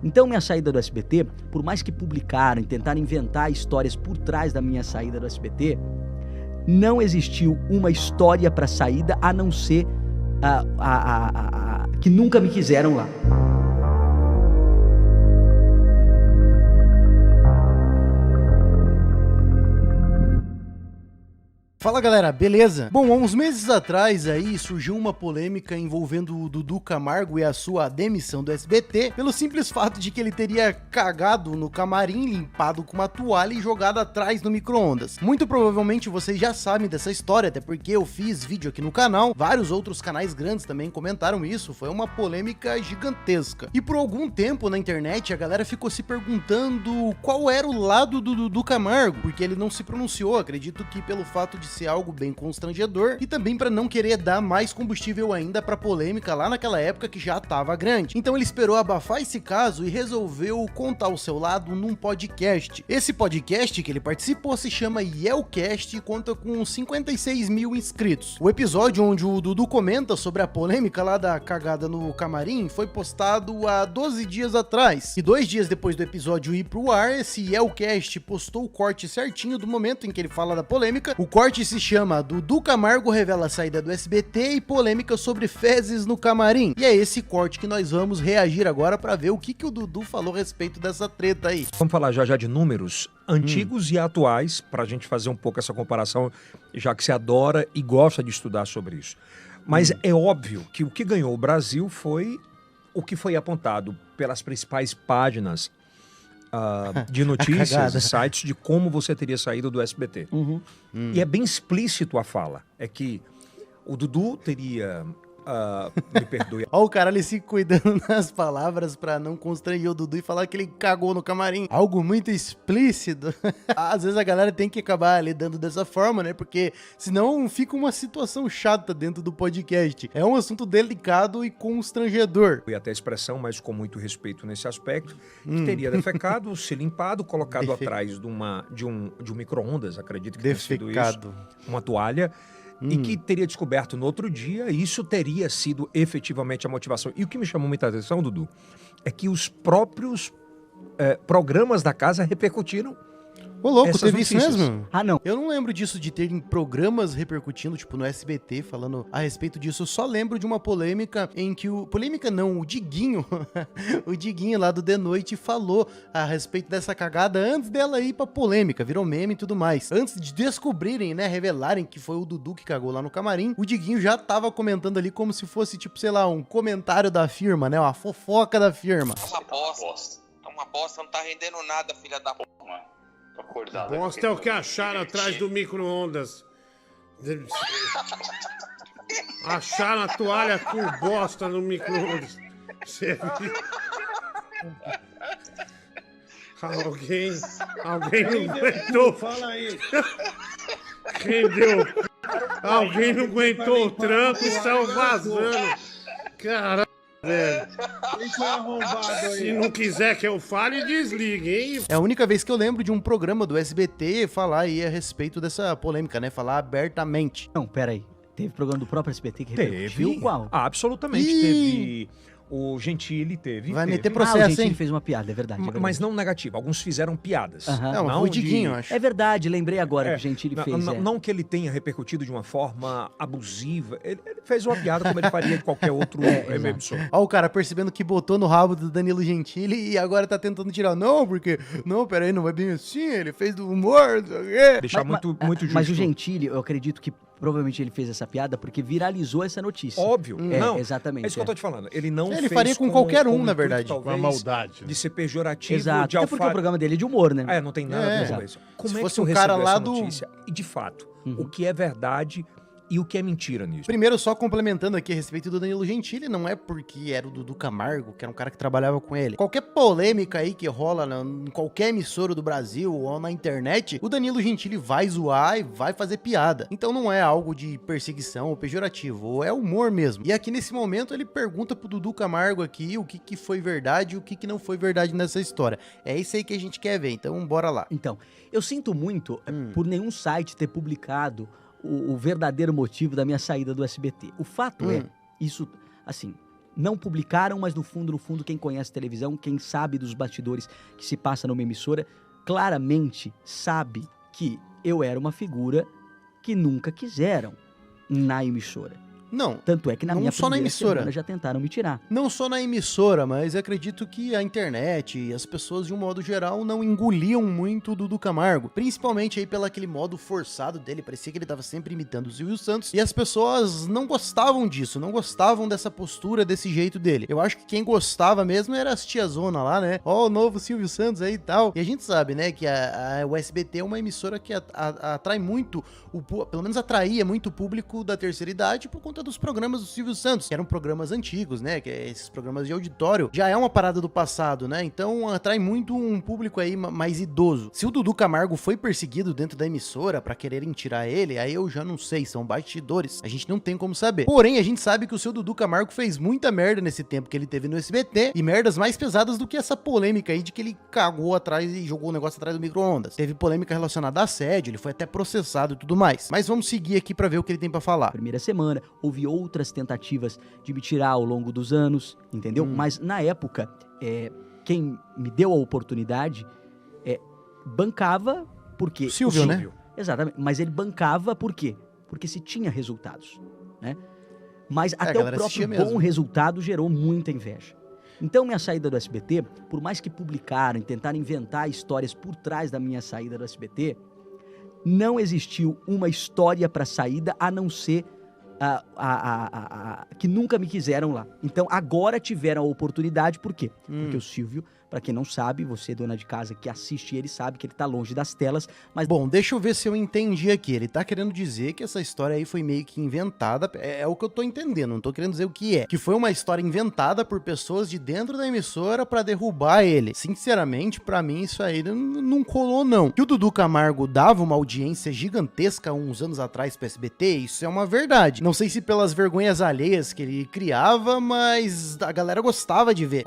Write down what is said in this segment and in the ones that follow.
Então, minha saída do SBT, por mais que publicaram e tentaram inventar histórias por trás da minha saída do SBT, não existiu uma história para saída a não ser que nunca me quiseram lá. Fala galera, beleza? Bom, há uns meses atrás aí surgiu uma polêmica envolvendo o Dudu Camargo e a sua demissão do SBT pelo simples fato de que ele teria cagado no camarim, limpado com uma toalha e jogado atrás no micro-ondas. Muito provavelmente vocês já sabem dessa história, até porque eu fiz vídeo aqui no canal, vários outros canais grandes também comentaram isso, foi uma polêmica gigantesca. E por algum tempo na internet a galera ficou se perguntando qual era o lado do Dudu Camargo, porque ele não se pronunciou, acredito que pelo fato de ser algo bem constrangedor e também para não querer dar mais combustível ainda para polêmica lá naquela época que já tava grande. Então ele esperou abafar esse caso e resolveu contar o seu lado num podcast. Esse podcast que ele participou se chama Yelcast e conta com 56 mil inscritos. O episódio onde o Dudu comenta sobre a polêmica lá da cagada no camarim foi postado há 12 dias atrás. E 2 dias depois do episódio ir pro ar, esse Yelcast postou o corte certinho do momento em que ele fala da polêmica. O corte se chama Dudu Camargo revela a saída do SBT e polêmica sobre fezes no camarim. E é esse corte que nós vamos reagir agora para ver o que o Dudu falou a respeito dessa treta aí. Vamos falar já de números antigos e atuais, para a gente fazer um pouco essa comparação, já que você adora e gosta de estudar sobre isso. Mas é óbvio que o que ganhou o Brasil foi o que foi apontado pelas principais páginas de notícias e sites de como você teria saído do SBT. E é bem explícito a fala. É que o Dudu teria... me perdoe. Olha o cara ali se cuidando nas palavras pra não constranger o Dudu e falar que ele cagou no camarim. Algo muito explícito. Às vezes a galera tem que acabar lidando dessa forma, né? Porque senão fica uma situação chata dentro do podcast. É um assunto delicado e constrangedor. E até a expressão, mas com muito respeito nesse aspecto, que teria defecado, se limpado, colocado atrás de um micro-ondas, acredito que tenha sido isso. Uma toalha. E que teria descoberto no outro dia, e isso teria sido efetivamente a motivação. E o que me chamou muita atenção, Dudu, é que os próprios programas da casa repercutiram. Ô louco, teve isso mesmo? Ah, não. Eu não lembro disso de terem programas repercutindo, tipo no SBT, falando a respeito disso. Eu só lembro de uma polêmica em que o Diguinho, o Diguinho lá do The Noite falou a respeito dessa cagada antes dela ir pra polêmica, virou meme e tudo mais. Antes de descobrirem, né, revelarem que foi o Dudu que cagou lá no camarim, o Diguinho já tava comentando ali como se fosse, tipo, sei lá, um comentário da firma, né, uma fofoca da firma. É uma bosta, não tá rendendo nada, filha da p***, mano. Bosta é o que acharam atrás do micro-ondas. Acharam a toalha com bosta no micro-ondas. Você viu? Alguém não aguentou. Fala aí. Quem deu? Alguém não aguentou o trampo e saiu vazando. Caralho, velho. Se não quiser que eu fale, desligue, hein? É a única vez que eu lembro de um programa do SBT falar aí a respeito dessa polêmica, né? Falar abertamente. Não, pera aí. Teve programa do próprio SBT que repercutiu? Qual? Absolutamente. Teve... O Gentili teve. Vai meter o processo, Gentili hein? fez uma piada, é verdade. Mas não negativo. Alguns fizeram piadas. Não, o Diguinho, acho. É verdade, lembrei agora que o Gentili fez. Não que ele tenha repercutido de uma forma abusiva. Ele fez uma piada como ele faria de qualquer outro emissor. Ó, o cara percebendo que botou no rabo do Danilo Gentili e agora tá tentando tirar. Não, porque... Não, peraí, não vai bem assim. Ele fez do humor, não sei o quê. Deixar muito justo. Mas o Gentili, eu acredito que provavelmente ele fez essa piada porque viralizou essa notícia. Óbvio. Não, exatamente. É isso que eu tô te falando. Ele não Ele fez faria com qualquer um, na verdade. Com a maldade. De ser pejorativo. Exato. Até porque o programa dele é de humor, né? Não tem nada a ver com isso. Como Se é fosse que um tu cara recebeu lá essa do... notícia? E de fato, o que é verdade e o que é mentira nisso? Primeiro, só complementando aqui a respeito do Danilo Gentili, não é porque era o Dudu Camargo, que era um cara que trabalhava com ele. Qualquer polêmica aí que rola em qualquer emissora do Brasil ou na internet, o Danilo Gentili vai zoar e vai fazer piada. Então não é algo de perseguição ou pejorativo, ou é humor mesmo. E aqui nesse momento ele pergunta pro Dudu Camargo aqui o que foi verdade e o que não foi verdade nessa história. É isso aí que a gente quer ver, então bora lá. Então, eu sinto muito por nenhum site ter publicado o verdadeiro motivo da minha saída do SBT. O fato é, isso, assim, não publicaram, mas no fundo, quem conhece televisão, quem sabe dos bastidores que se passa numa emissora, claramente sabe que eu era uma figura que nunca quiseram na emissora. Não. Tanto é que na Não minha só na primeira emissora. semana já tentaram me tirar. Não só na emissora, mas acredito que a internet e as pessoas, de um modo geral, não engoliam muito o Dudu Camargo. Principalmente aí pelo aquele modo forçado dele, parecia que ele tava sempre imitando o Silvio Santos. E as pessoas não gostavam disso, não gostavam dessa postura, desse jeito dele. Eu acho que quem gostava mesmo era as tiazona lá, né? Ó, o novo Silvio Santos aí e tal. E a gente sabe, né, que o SBT é uma emissora que atrai muito, pelo menos atraía muito o público da terceira idade por conta dos programas do Silvio Santos, que eram programas antigos, né, que esses programas de auditório já é uma parada do passado, né, então atrai muito um público aí mais idoso. Se o Dudu Camargo foi perseguido dentro da emissora pra quererem tirar ele, aí eu já não sei, são bastidores, a gente não tem como saber. Porém, a gente sabe que o seu Dudu Camargo fez muita merda nesse tempo que ele teve no SBT, e merdas mais pesadas do que essa polêmica aí de que ele cagou atrás e jogou o negócio atrás do micro-ondas. Teve polêmica relacionada a assédio, ele foi até processado e tudo mais. Mas vamos seguir aqui pra ver o que ele tem pra falar. Primeira semana, houve outras tentativas de me tirar ao longo dos anos, entendeu? Mas na época, quem me deu a oportunidade bancava porque... Silvio, né? Exatamente, mas ele bancava por quê? Porque se tinha resultados, né? Mas até o próprio bom resultado gerou muita inveja. Então, minha saída do SBT, por mais que publicaram, tentaram inventar histórias por trás da minha saída do SBT, não existiu uma história para saída a não ser que nunca me quiseram lá. Então agora tiveram a oportunidade, por quê? Porque o Silvio, pra quem não sabe, você dona de casa que assiste ele sabe que ele tá longe das telas, mas... Bom, deixa eu ver se eu entendi aqui. Ele tá querendo dizer que essa história aí foi meio que inventada, é o que eu tô entendendo, não tô querendo dizer o que é. Que foi uma história inventada por pessoas de dentro da emissora pra derrubar ele. Sinceramente, pra mim isso aí não colou não. Que o Dudu Camargo dava uma audiência gigantesca uns anos atrás pro SBT, isso é uma verdade. Não sei se pelas vergonhas alheias que ele criava, mas a galera gostava de ver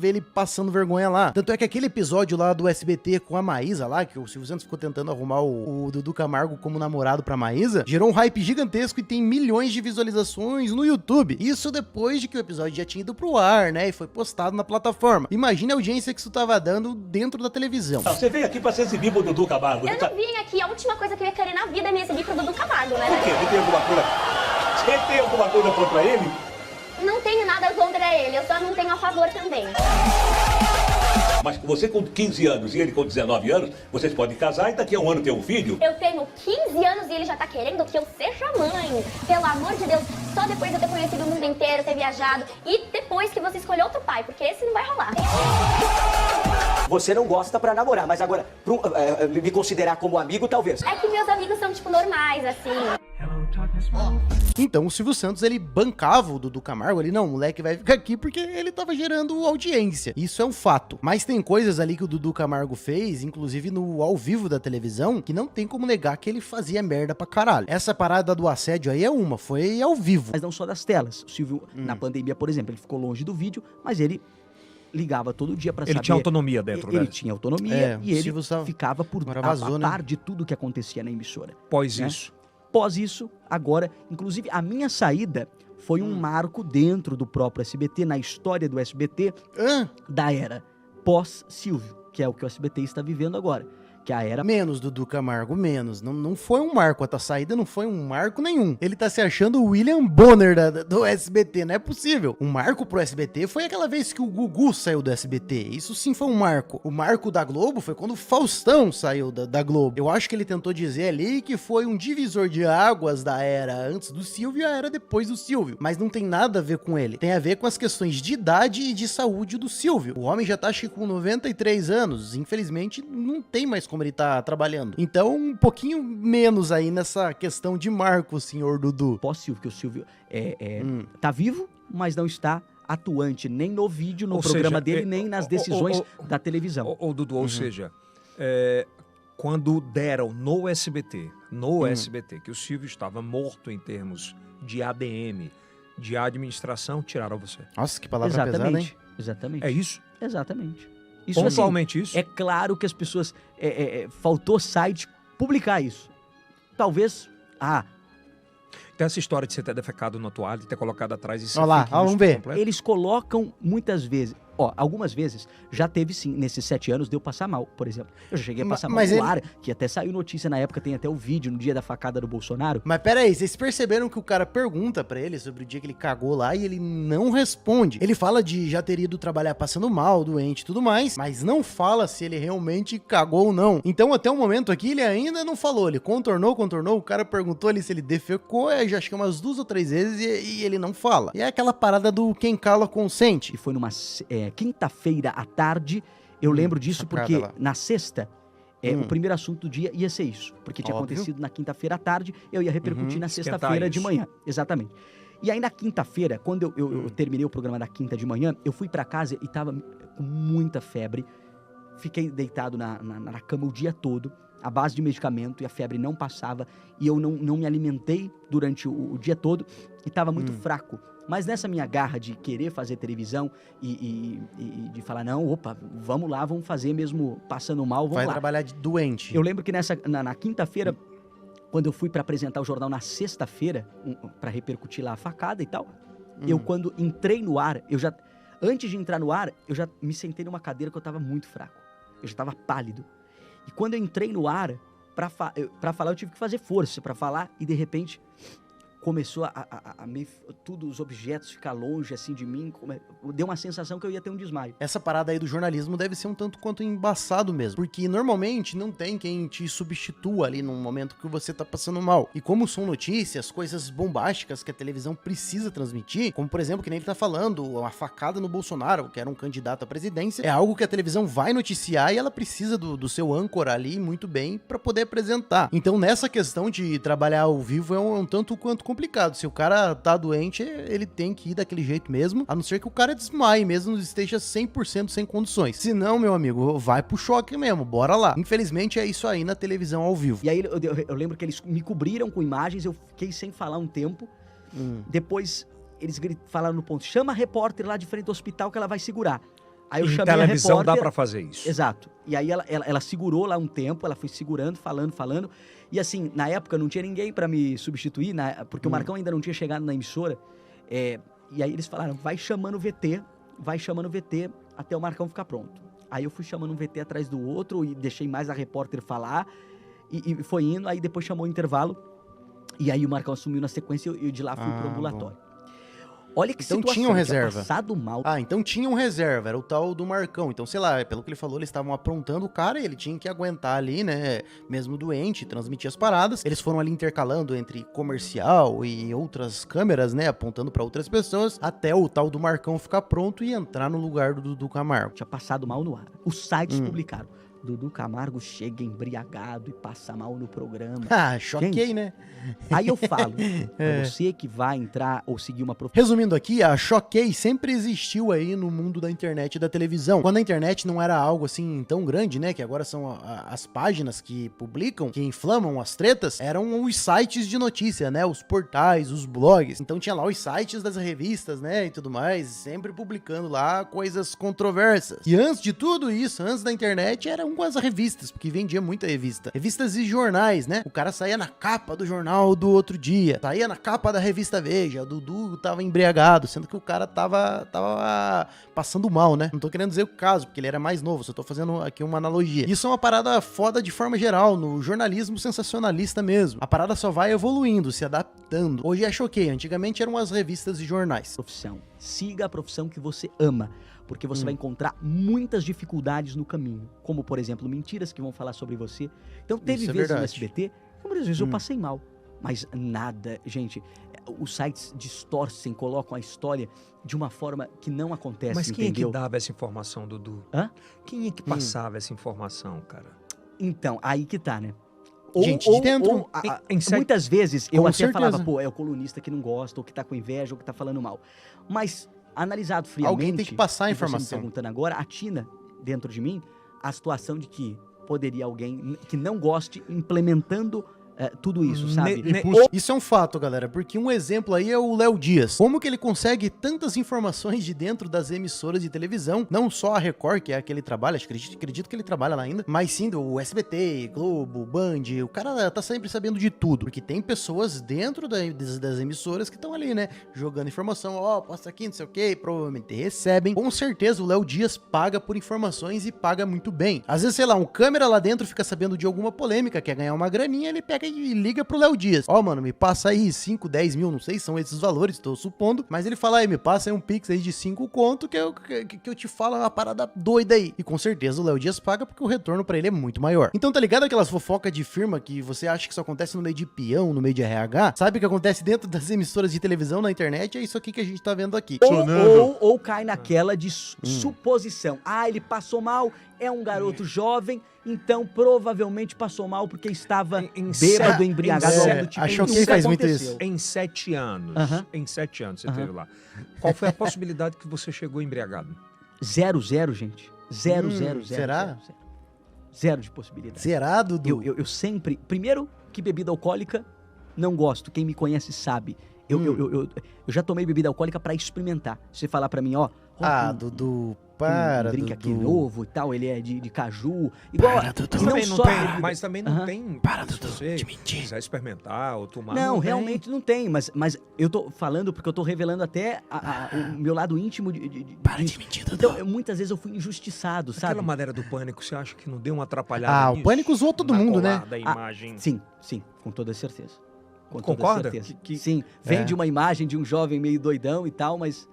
ele passando vergonha lá. Tanto é que aquele episódio lá do SBT com a Maísa lá, que o Silvio Santos ficou tentando arrumar o Dudu Camargo como namorado pra Maísa, gerou um hype gigantesco e tem milhões de visualizações no YouTube. Isso depois de que o episódio já tinha ido pro ar, né, e foi postado na plataforma. Imagina a audiência que isso tava dando dentro da televisão. Você veio aqui pra se exibir pro Dudu Camargo. Eu não vim aqui, a última coisa que eu ia querer na vida é me exibir pro Dudu Camargo, né? Por quê? Você tem alguma coisa? Você tem alguma coisa contra ele? Não tenho nada contra ele, eu só não tenho a favor também. Mas você com 15 anos e ele com 19 anos, vocês podem casar e daqui a um ano ter um filho? Eu tenho 15 anos e ele já tá querendo que eu seja mãe. Pelo amor de Deus, só depois de eu ter conhecido o mundo inteiro, ter viajado e depois que você escolheu outro pai, porque esse não vai rolar. Você não gosta pra namorar, mas agora, me considerar como amigo, talvez. É que meus amigos são, tipo, normais, assim. Então o Silvio Santos, ele bancava o Dudu Camargo, ele, não, o moleque vai ficar aqui porque ele tava gerando audiência. Isso é um fato. Mas tem coisas ali que o Dudu Camargo fez, inclusive no ao vivo da televisão, que não tem como negar que ele fazia merda pra caralho. Essa parada do assédio aí foi ao vivo. Mas não só das telas. O Silvio, na pandemia, por exemplo, ele ficou longe do vídeo, mas ele ligava todo dia pra saber... Ele tinha autonomia dentro, né? Ele tinha autonomia e ele ficava vazou, a par de tudo que acontecia na emissora. Pós né? isso. Pós isso, agora, inclusive a minha saída foi um marco dentro do próprio SBT, na história do SBT, da era pós-Silvio, que é o que o SBT está vivendo agora. Que a era... Menos, Dudu Camargo, menos. Não foi um marco, a tua saída não foi um marco nenhum. Ele tá se achando o William Bonner do SBT, não é possível. Um marco pro SBT foi aquela vez que o Gugu saiu do SBT. Isso sim foi um marco. O marco da Globo foi quando o Faustão saiu da Globo. Eu acho que ele tentou dizer ali que foi um divisor de águas da era antes do Silvio e a era depois do Silvio. Mas não tem nada a ver com ele. Tem a ver com as questões de idade e de saúde do Silvio. O homem já tá, acho que com 93 anos. Infelizmente, não tem mais como ele tá trabalhando. Então, um pouquinho menos aí nessa questão de marco, senhor Dudu. Pós-Silvio, que o Silvio tá vivo, mas não está atuante nem no vídeo, no programa dele, nem nas decisões da televisão. Dudu, ou seja, quando deram no SBT, que o Silvio estava morto em termos de ADM, de administração, tiraram você. Nossa, que palavra pesada, hein? Exatamente. É isso? Exatamente. Isso, pontualmente assim, isso? É claro que as pessoas... faltou site publicar isso. Talvez... Tem essa história de você ter defecado na toalha e ter colocado atrás e ser Olha lá, fake news vamos ver. completo. Eles colocam muitas vezes... algumas vezes já teve sim, nesses 7 anos deu passar mal, por exemplo. Eu já cheguei a passar mal no ar, que até saiu notícia na época, tem até o vídeo no dia da facada do Bolsonaro. Mas pera aí, vocês perceberam que o cara pergunta pra ele sobre o dia que ele cagou lá e ele não responde. Ele fala de já ter ido trabalhar passando mal, doente e tudo mais, mas não fala se ele realmente cagou ou não. Então até o momento aqui ele ainda não falou, ele contornou, o cara perguntou ali se ele defecou, já acho que umas 2 ou 3 vezes e ele não fala. E é aquela parada do quem cala consente. E foi numa quinta-feira à tarde, eu lembro disso porque lá. na sexta, o primeiro assunto do dia ia ser isso. Porque tinha acontecido na quinta-feira à tarde, eu ia repercutir na sexta-feira de manhã. Exatamente. E aí na quinta-feira, quando eu terminei o programa da quinta de manhã, eu fui pra casa e tava com muita febre. Fiquei deitado na cama o dia todo, à base de medicamento, e a febre não passava. E eu não me alimentei durante o dia todo e tava muito fraco. Mas nessa minha garra de querer fazer televisão e de falar, não, opa, vamos lá, vamos fazer mesmo passando mal, vamos lá. Vai trabalhar de doente. Eu lembro que na quinta-feira, quando eu fui para apresentar o jornal na sexta-feira, para repercutir lá a facada e tal, eu quando entrei no ar, antes de entrar no ar, eu já me sentei numa cadeira que eu tava muito fraco. Eu já tava pálido. E quando eu entrei no ar, pra falar, eu tive que fazer força pra falar, e de repente começou tudo, os objetos ficar longe assim de mim, deu uma sensação que eu ia ter um desmaio. Essa parada aí do jornalismo deve ser um tanto quanto embaçado mesmo, porque normalmente não tem quem te substitua ali num momento que você tá passando mal. E como são notícias, coisas bombásticas que a televisão precisa transmitir, como por exemplo, que nem ele tá falando, a facada no Bolsonaro, que era um candidato à presidência, é algo que a televisão vai noticiar e ela precisa do seu âncora ali muito bem pra poder apresentar. Então nessa questão de trabalhar ao vivo é um tanto quanto complicado. Se o cara tá doente, ele tem que ir daquele jeito mesmo, a não ser que o cara desmaie mesmo, esteja 100% sem condições. Se não, meu amigo, vai pro choque mesmo, bora lá. Infelizmente é isso aí na televisão ao vivo. E aí eu lembro que eles me cobriram com imagens, eu fiquei sem falar um tempo. Depois eles falaram no ponto, chama a repórter lá de frente do hospital que ela vai segurar. Aí eu chamei a repórter. Em televisão dá pra fazer isso. Exato. E aí ela segurou lá um tempo, ela foi segurando, falando. E assim, na época não tinha ninguém pra me substituir, porque o Marcão ainda não tinha chegado na emissora. E aí eles falaram, vai chamando o VT até o Marcão ficar pronto. Aí eu fui chamando um VT atrás do outro e deixei mais a repórter falar. E foi indo, aí depois chamou o intervalo. E aí o Marcão assumiu na sequência e eu de lá fui pro ambulatório. Bom. Olha que então situação, tinham reserva. Passado mal. Então tinham reserva, era o tal do Marcão. Então, sei lá, pelo que ele falou, eles estavam aprontando o cara e ele tinha que aguentar ali, né, mesmo doente, transmitir as paradas. Eles foram ali intercalando entre comercial e outras câmeras, né, apontando pra outras pessoas, até o tal do Marcão ficar pronto e entrar no lugar do Dudu Camargo. Tinha passado mal no ar. Os sites publicaram. Dudu Camargo chega embriagado e passa mal no programa. Choquei, gente, né? Aí eu falo, pra você que vai entrar ou seguir uma profissão. Resumindo aqui, a Choquei sempre existiu aí no mundo da internet e da televisão. Quando a internet não era algo assim tão grande, né? Que agora são as páginas que publicam, que inflamam as tretas, eram os sites de notícia, né? Os portais, os blogs. Então tinha lá os sites das revistas, né? E tudo mais, sempre publicando lá coisas controversas. E antes de tudo isso, antes da internet, eram as revistas, porque vendia muita revista. Revistas e jornais, né? O cara saía na capa do jornal do outro dia, saía na capa da revista Veja, o Dudu tava embriagado, sendo que o cara tava passando mal, né? Não tô querendo dizer o caso, porque ele era mais novo, só tô fazendo aqui uma analogia. Isso é uma parada foda de forma geral, no jornalismo sensacionalista mesmo. A parada só vai evoluindo, se adaptando. Hoje é Choquei, antigamente eram as revistas e jornais. Profissão. Siga a profissão que você ama, porque você vai encontrar muitas dificuldades no caminho, como, por exemplo, mentiras que vão falar sobre você. Então, teve vezes no SBT, muitas vezes eu passei mal, mas nada, gente, os sites distorcem, colocam a história de uma forma que não acontece, mas quem entendeu? É que dava essa informação, Dudu? Quem é que passava essa informação, cara? Então, aí que tá, né? Gente de dentro. Muitas vezes eu até falava, pô, é o colunista que não gosta, ou que tá com inveja, ou que tá falando mal. Mas, analisado friamente... Alguém tem que passar a informação. Você me perguntando agora, atina dentro de mim a situação de que poderia alguém que não goste implementando tudo isso, sabe? Isso é um fato, galera, porque um exemplo aí é o Léo Dias. Como que ele consegue tantas informações de dentro das emissoras de televisão, não só a Record, que é a que ele trabalha, acredito que ele trabalha lá ainda, mas sim do SBT, Globo, Band, o cara tá sempre sabendo de tudo, porque tem pessoas dentro das emissoras que estão ali, né, jogando informação, posta aqui, não sei o que, provavelmente recebem. Com certeza o Léo Dias paga por informações e paga muito bem. Às vezes, sei lá, um câmera lá dentro fica sabendo de alguma polêmica, quer ganhar uma graninha, ele pega e liga pro Léo Dias. Mano, me passa aí 5, 10 mil, não sei, são esses valores, tô supondo, mas ele fala aí, me passa aí um pix aí de 5 conto que eu te falo uma parada doida aí. E com certeza o Léo Dias paga porque o retorno pra ele é muito maior. Então tá ligado aquelas fofocas de firma que você acha que só acontece no meio de peão, no meio de RH? Sabe o que acontece dentro das emissoras de televisão na internet? É isso aqui que a gente tá vendo aqui. Ou cai naquela de suposição. Ele passou mal, é um garoto jovem, então provavelmente passou mal porque estava bêbado, embriagado, algo do tipo. Achou que faz muito isso. Em 7 anos, você teve lá. Qual foi a possibilidade que você chegou embriagado? 0, gente. 0. Será? 0 de possibilidade. Será, Dudu? Eu sempre... Primeiro, que bebida alcoólica, não gosto. Quem me conhece sabe. Eu já tomei bebida alcoólica pra experimentar. Você falar pra mim, Dudu, para, um drink Dudu. aqui novo e tal, ele é de caju. Igual, para, Dudu. Mas também não tem... Para, se Dudu, você de mentir. quiser experimentar ou tomar... Não, tem. realmente não tem, mas eu tô falando porque eu tô revelando até o meu lado íntimo Para de mentir, Dudu. Então, muitas vezes eu fui injustiçado, sabe? Aquela maneira do Pânico, você acha que não deu uma atrapalhada o Pânico zoou todo mundo, né? Da imagem. Sim, com toda certeza. Concorda? Sim, vem de uma imagem de um jovem meio doidão e tal, mas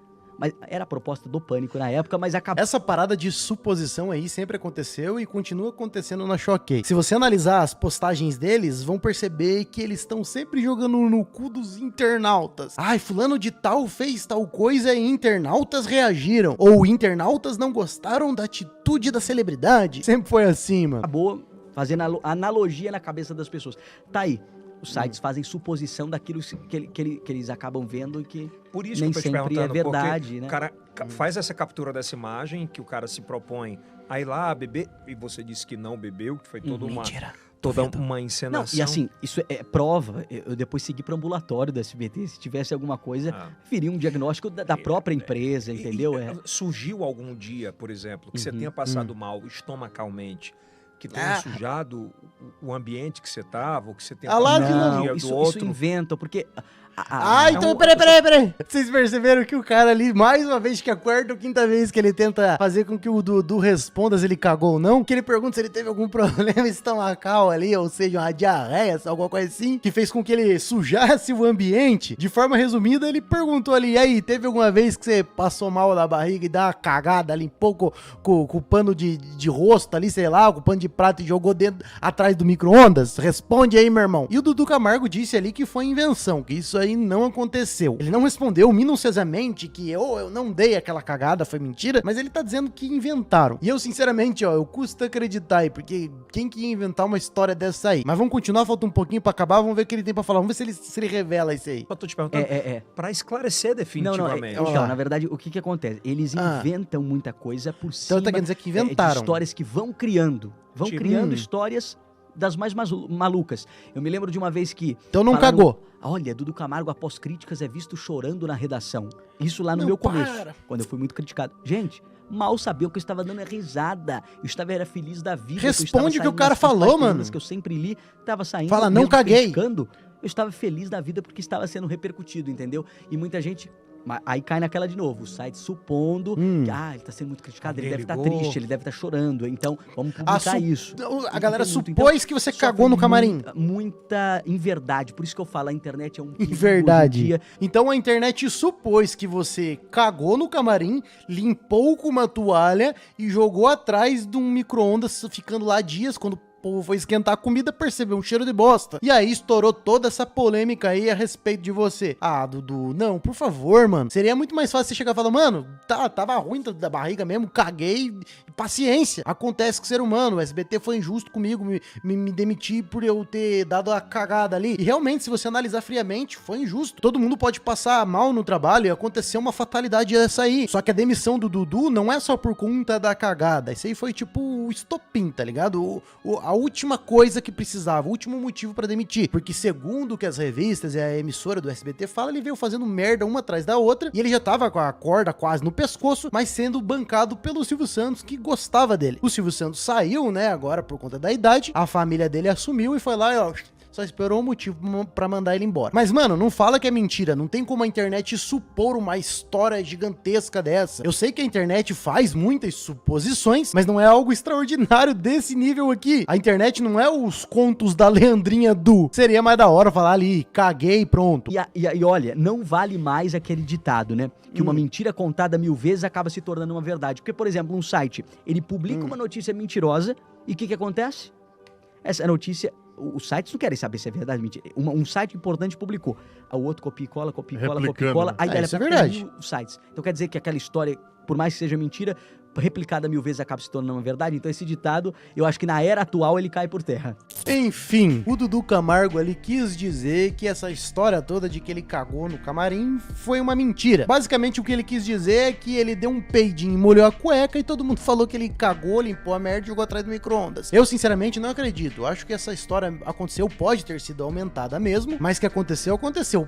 era a proposta do Pânico na época, mas acabou. Essa parada de suposição aí sempre aconteceu e continua acontecendo na Choquei. Se você analisar as postagens deles, vão perceber que eles estão sempre jogando no cu dos internautas. Fulano de tal fez tal coisa e internautas reagiram. Ou internautas não gostaram da atitude da celebridade. Sempre foi assim, mano. Acabou fazendo analogia na cabeça das pessoas. Tá aí. Os sites fazem suposição daquilo que eles acabam vendo e que por isso nem que eu tô te sempre é verdade, né? O cara faz essa captura dessa imagem que o cara se propõe a ir lá beber e você disse que não bebeu, que foi toda uma encenação. Não, e assim, isso é prova. Eu depois segui para o ambulatório do SBT. Se tivesse alguma coisa, viria um diagnóstico da própria empresa, entendeu? Surgiu algum dia, por exemplo, que você tenha passado mal estomacalmente, que tenha sujado o ambiente que você estava, ou que você tenha não, isso inventam, porque... Então, peraí. Vocês perceberam que o cara ali, mais uma vez, que é a quarta ou quinta vez que ele tenta fazer com que o Dudu responda se ele cagou ou não, que ele pergunta se ele teve algum problema estomacal ali, ou seja, uma diarreia, alguma coisa assim, que fez com que ele sujasse o ambiente. De forma resumida, ele perguntou ali, e aí, teve alguma vez que você passou mal na barriga e dá uma cagada ali, um pouco com o pano de rosto ali, sei lá, com o pano de prato e jogou dentro, atrás do micro-ondas? Responde aí, meu irmão. E o Dudu Camargo disse ali que foi invenção, que isso aí não aconteceu. Ele não respondeu minuciosamente que eu não dei aquela cagada, foi mentira, mas ele tá dizendo que inventaram. E eu, sinceramente, eu custa acreditar aí, porque quem que ia inventar uma história dessa aí? Mas vamos continuar, falta um pouquinho pra acabar, vamos ver o que ele tem pra falar, vamos ver se ele revela isso aí. Eu tô te perguntando, pra esclarecer definitivamente. Não, na verdade, o que acontece? Eles inventam muita coisa por cima então tá querendo dizer que inventaram. De histórias que vão criando histórias das mais malucas. Eu me lembro de uma vez que... Então não cagou. Olha, Dudu Camargo, após críticas, é visto chorando na redação. Isso lá no meu começo, quando eu fui muito criticado. Gente, mal sabiam que eu estava dando risada. Eu era feliz da vida. Responde o que o cara falou, mano. Que eu sempre li, estava saindo. Fala, não caguei. Criticando, eu estava feliz da vida porque estava sendo repercutido, entendeu? E muita gente... Aí cai naquela de novo, o site supondo que ele tá sendo muito criticado, ele deve estar triste, ele deve estar chorando, então vamos publicar isso. A galera supôs que você cagou no camarim. Muita inverdade, por isso que eu falo, a internet é um perigo inverdade. hoje em dia. Então a internet supôs que você cagou no camarim, limpou com uma toalha e jogou atrás de um micro-ondas, ficando lá dias, quando o povo foi esquentar a comida, percebeu um cheiro de bosta. E aí estourou toda essa polêmica aí a respeito de você. Dudu, não, por favor, mano. Seria muito mais fácil você chegar e falar, mano, tava ruim da barriga mesmo, caguei. Paciência, acontece com o ser humano. O SBT foi injusto comigo, me demiti por eu ter dado a cagada ali. E realmente, se você analisar friamente, foi injusto. Todo mundo pode passar mal no trabalho e acontecer uma fatalidade dessa aí. Só que a demissão do Dudu não é só por conta da cagada. Isso aí foi tipo o estopim, tá ligado? A a última coisa que precisava, o último motivo pra demitir. Porque segundo o que as revistas e a emissora do SBT fala, ele veio fazendo merda uma atrás da outra e ele já tava com a corda quase no pescoço, mas sendo bancado pelo Silvio Santos, que gostava dele. O Silvio Santos saiu, né, agora por conta da idade, a família dele assumiu e foi lá e ó, só esperou um motivo pra mandar ele embora. Mas, mano, não fala que é mentira. Não tem como a internet supor uma história gigantesca dessa. Eu sei que a internet faz muitas suposições, mas não é algo extraordinário desse nível aqui. A internet não é os contos da Leandrinha Du. Seria mais da hora falar ali, caguei e pronto. E olha, não vale mais aquele ditado, né? Que uma mentira contada 1000 vezes acaba se tornando uma verdade. Porque, por exemplo, um site, ele publica uma notícia mentirosa e o que acontece? Essa notícia... Os sites não querem saber se é verdade ou mentira. Um site importante publicou. O outro copia e cola, aí daí isso é verdade. Os sites. Então quer dizer que aquela história, por mais que seja mentira, replicada 1000 vezes acaba se tornando uma verdade. Então esse ditado, eu acho que na era atual ele cai por terra. Enfim, o Dudu Camargo ali quis dizer que essa história toda de que ele cagou no camarim foi uma mentira. Basicamente o que ele quis dizer é que ele deu um peidinho, molhou a cueca e todo mundo falou que ele cagou, limpou a merda e jogou atrás do micro-ondas. Eu sinceramente não acredito. Acho que essa história aconteceu, pode ter sido aumentada mesmo, mas que aconteceu,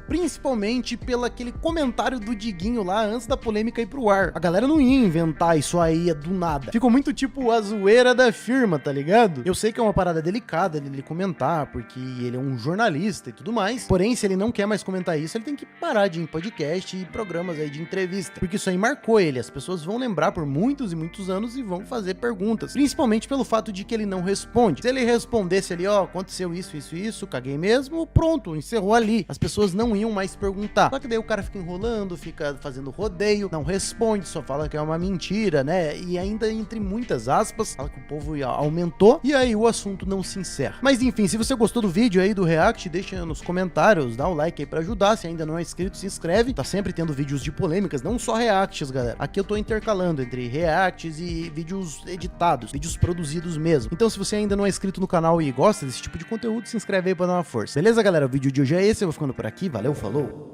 principalmente pelo aquele comentário do Diguinho lá antes da polêmica ir pro ar. A galera não ia inventar isso aí do nada. Ficou muito tipo a zoeira da firma, tá ligado? Eu sei que é uma parada delicada ele comentar, porque ele é um jornalista e tudo mais, porém, se ele não quer mais comentar isso, ele tem que parar de ir em podcast e programas aí de entrevista, porque isso aí marcou ele. As pessoas vão lembrar por muitos e muitos anos e vão fazer perguntas, principalmente pelo fato de que ele não responde. Se ele respondesse ali, ó, aconteceu isso, caguei mesmo, pronto, encerrou ali. As pessoas não iam mais perguntar. Só que daí o cara fica enrolando, fica fazendo rodeio, não responde, só fala que é uma mentira, né? E ainda entre muitas aspas, fala que o povo aumentou e aí o assunto não se encerra. Mas enfim, se você gostou do vídeo aí do React, deixa nos comentários, dá um like aí pra ajudar. Se ainda não é inscrito, se inscreve. Tá sempre tendo vídeos de polêmicas, não só reacts, galera. Aqui eu tô intercalando entre reacts e vídeos editados, vídeos produzidos mesmo. Então se você ainda não é inscrito no canal e gosta desse tipo de conteúdo, se inscreve aí pra dar uma força. Beleza, galera? O vídeo de hoje é esse, eu vou ficando por aqui. Valeu, falou!